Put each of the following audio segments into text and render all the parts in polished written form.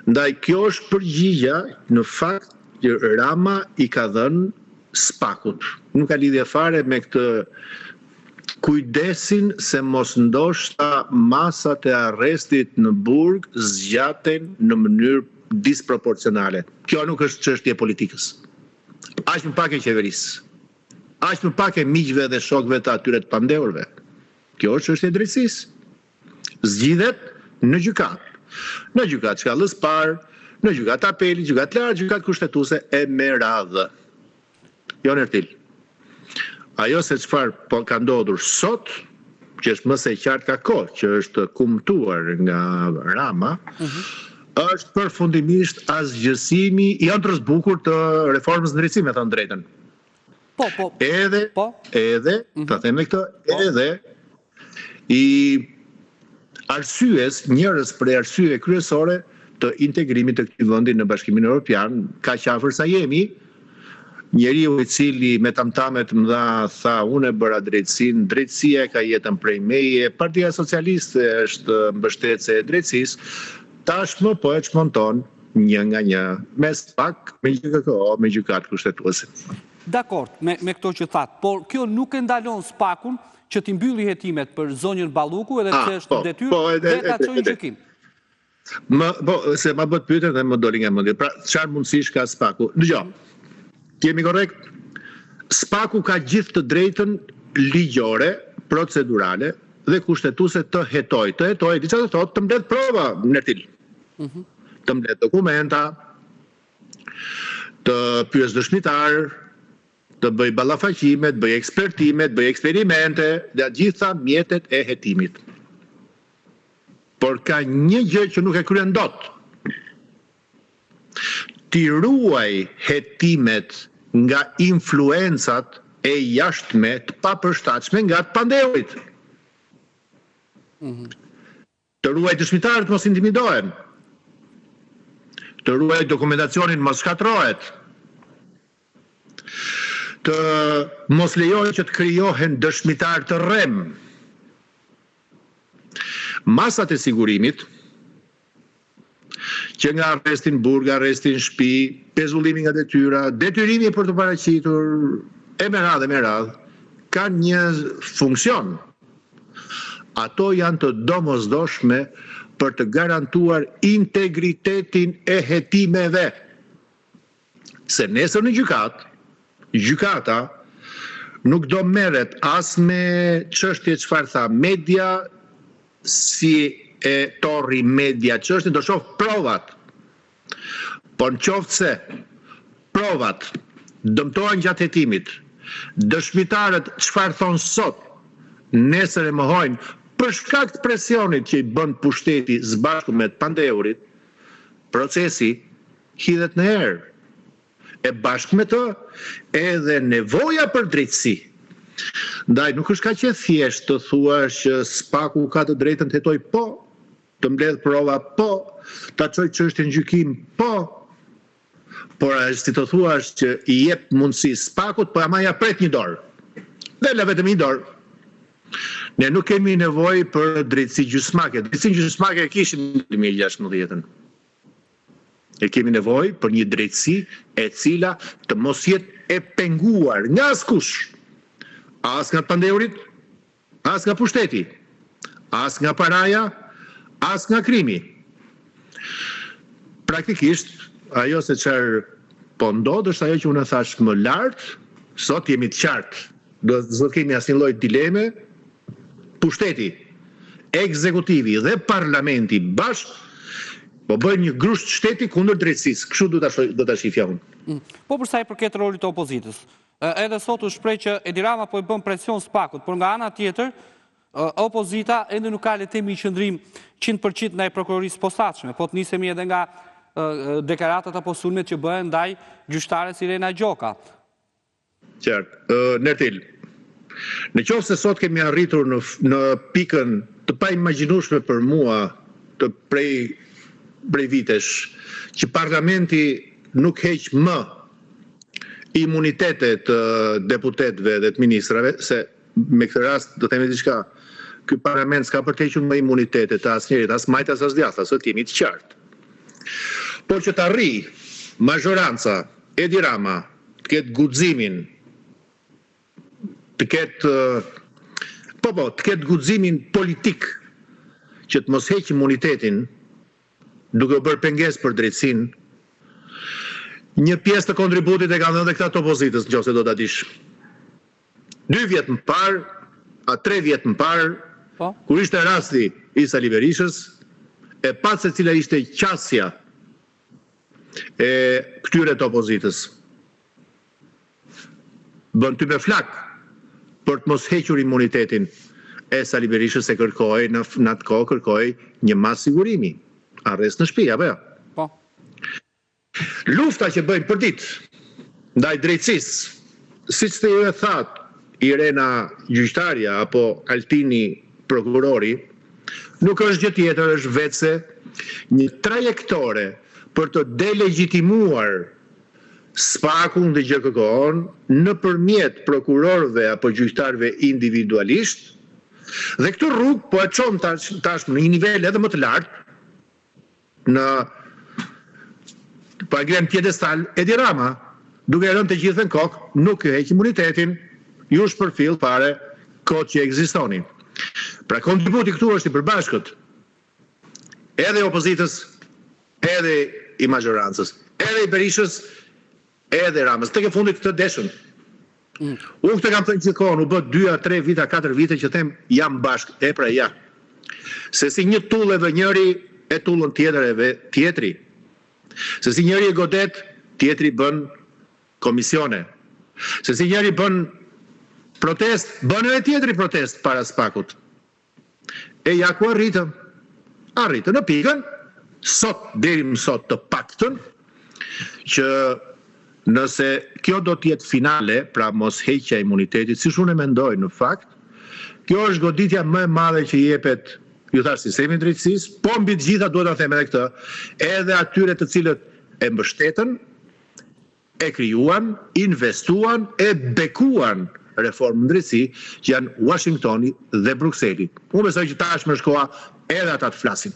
Ndaj kjo është përgjigja në fakt që Rama i ka dhënë SPAK-ut. Nuk ka lidhje fare me këtë kujdesin se mos ndoshta masat e arrestit në burg zgjaten në mënyrë disproporcionale. Kjo nuk është çështje politikës. Aq më pak e qeverisë. Aq më pak e miqve dhe shokëve të atyre të pandeurve. Kjo është çështje e drejtësisë. Zgjidhet në gjykatë. Në gjykatë shkallës parë, në gjykatë apeli, gjykatë lartë, gjykatë kushtetuese e me radhë. Jo Ertil. Ajo se çfarë po ka ndodhur sot, që është më së qartë ka kohë, që është kumtuar nga Rama, është përfundimisht asgjësimi i ëndrës bukur të reformës në drejtësi, me thënë drejtën. Edhe, ta them me këtë, edhe i arsyes, njërës për arsye kryesore të integrimit të këtij vendi në Bashkimin Evropian, kaq afër sa jemi, njeriu i cili me tamtamet mëdha tha unë e bëra drejtësinë, drejtësia ka jetën prej meje, Partia Socialiste është mbështetëse e drejtësisë, tashmë po e çmonton një nga një, me SPAK, me GKO, me gjykatë kushtetuese. Dakord, me këto që thatë, por kjo nuk e ndalon SPAK-un që t'i mbylli hetimet për zonjën Balluku edhe që është detyrë dhe ta çojë në gjykim. Se ma bët pyetën dhe më doli nga mendja. Pra, çfarë mundësish ka SPAK-u? Dgjoj. Jemi korrekt? SPAK-u ka gjithë të drejtën ligjore, procedurale dhe kushtetuese të hetojë, diçka të thotë të mbledh prova në Ertil. Të mbledh dokumenta, të pyes dëshmitar, të bëj ballafaqime, të bëj ekspertime, të bëj eksperimente, dhe gjitha mjetet e hetimit. Por ka një gjë që nuk e kryen dot. Ti ruaj hetimet nga influencat e jashtme të papërshtatshme nga të pandeurit. Të ruaj dëshmitarët mos intimidohen. Të ruaj dokumentacionin mos shkatrohet. Të mos lejoj që të krijohen dëshmitar të rrem. Masat e sigurimit, që nga arrestin burg, arrestin shtëpi, pezullimi nga detyra, detyrimi për të paraqitur, e me radhë, kanë një funksion. Ato janë të domosdoshme për të garantuar integritetin e hetimeve. Se nesër në gjykata nuk do merret as me çështje çfarë tha media, si e torri media çështje, do shoh provat. Por në qoftë se provat dëmtohen gjatë hetimit, dëshmitarët çfarë thonë sot, nesër e mohojnë për shkak të presionit që i bën pushteti së bashku me të pandeurit, procesi hidhet në erë. E bashkë me të, edhe nevoja për drejtësi. Ndaj, nuk është kaq e thjeshtë të thuash që SPAK-u ka të drejtën të hetojë, po, të mbledh prova, po, ta çojë çështjen në gjykim, po. Por është të thuash që i jep mundësi SPAK-ut, po ama ja pret një dorë. Dhe la vetëm një dorë. Ne nuk kemi nevojë për drejtësi gjysmake. Drejtësinë gjysmake e kishim në 2016. E kemi nevojë për një drejtësi e cila të mos jetë e penguar nga askush. As nga pandeurit, as nga pushteti, as nga paraja, as nga krimi. Praktikisht, ajo se çfarë po ndodh është ajo që unë thash më lart, sot jemi të qartë. Do kemi asnjë lloj dileme. Pushteti, ekzekutivi dhe parlamenti bashkë po bëjnë një grusht shteti kundër drejtësisë. Kështu do ta shifja unë. Po për sa i përket rolit të opozitës. Edhe sot u shpreh që Edi Rama po i bën presion SPAK-ut, por nga ana tjetër, opozita ende nuk ka le të themi qëndrim 100% ndaj prokurorisë posaçme, po të nisemi edhe nga deklaratat apo sulmet që bëhen ndaj gjyqtares Irena Gjoka. Qartë. Nertil, në qoftë se sot kemi arritur në pikën të paimagjinueshme për mua të prej vitesh, që parlamenti nuk heq më imunitetet të deputetëve dhe të ministrave, se me këtë rast do themi diçka, ky parlament s'ka për të hequr më imunitetet të asnjërit, as majtas as djathtas, sot jemi të qartë. Por që të arri mazhoranca Edi Rama të ketë guximin, të ketë guximin politik që të mos heq imunitetin duke u bërë pengesë për drejtësinë, një pjesë të kontributit e kanë dhënë këta të opozitës, nëse do ta dish. 2 vjet më parë, 3 vjet më parë, kur ishte rasti i Sali Berishës, e pa se cila ishte qasja e këtyre të opozitës. Bën ty me flak për të mos hequr imunitetin e Sali Berishës, e kërkoi në atë kohë kërkoi një mas sigurimi, arrest në shtëpi, apo jo? Po. Lufta që bëjnë për ditë ndaj drejtësisë, siç të ju e thatë Irena gjyqtarja apo Altini prokurori, nuk është gjë tjetër, është vetëse një trajektore për të delegitimuar SPAK-un dhe GKK-n nëpërmjet prokurorëve apo gjyqtarëve individualisht, dhe këtë rrugë po e çon tash në një nivel edhe më të lartë, në pa gren pjedestal Edi Rama, duke rënë të gjithën kokë, nuk e heq imunitetin, ju shpërfill fare kohë që ekzistonin. Pra kontributi këtu është i përbashkët, edhe i opozitës, edhe i mazhorancës, edhe i Berishës, edhe Ramës. Tek e fundit të deshën. Unë këtë kam thënë gjithkohën, u bë 2-3 vite, 4 vite që them jam bashkë, e pra ja. Se si një tulleve njëri e tullën tjetri. Se si njëri e godet, tjetri bën komisione. Se si njëri bën protest, bën edhe tjetri protest para SPAK-ut. E ja ku arritëm. Arritëm në pikën, deri më sot të paktën, që nëse kjo do t'jetë finale, pra mos heqja imunitetit, si unë e mendoj në fakt, kjo është goditja më e madhe që jepet, ju thash, sistemi drejtësisë, po mbi të gjitha duhet ta them edhe këtë, edhe atyre të cilët e mbështetën, e krijuan, investuan, e bekuan reformën drejtësi, që janë Washingtoni dhe Brukseli. Unë besoj që tashmë është koha edhe ata të flasin.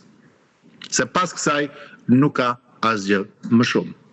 Se pas kësaj nuk ka asgjë më shumë.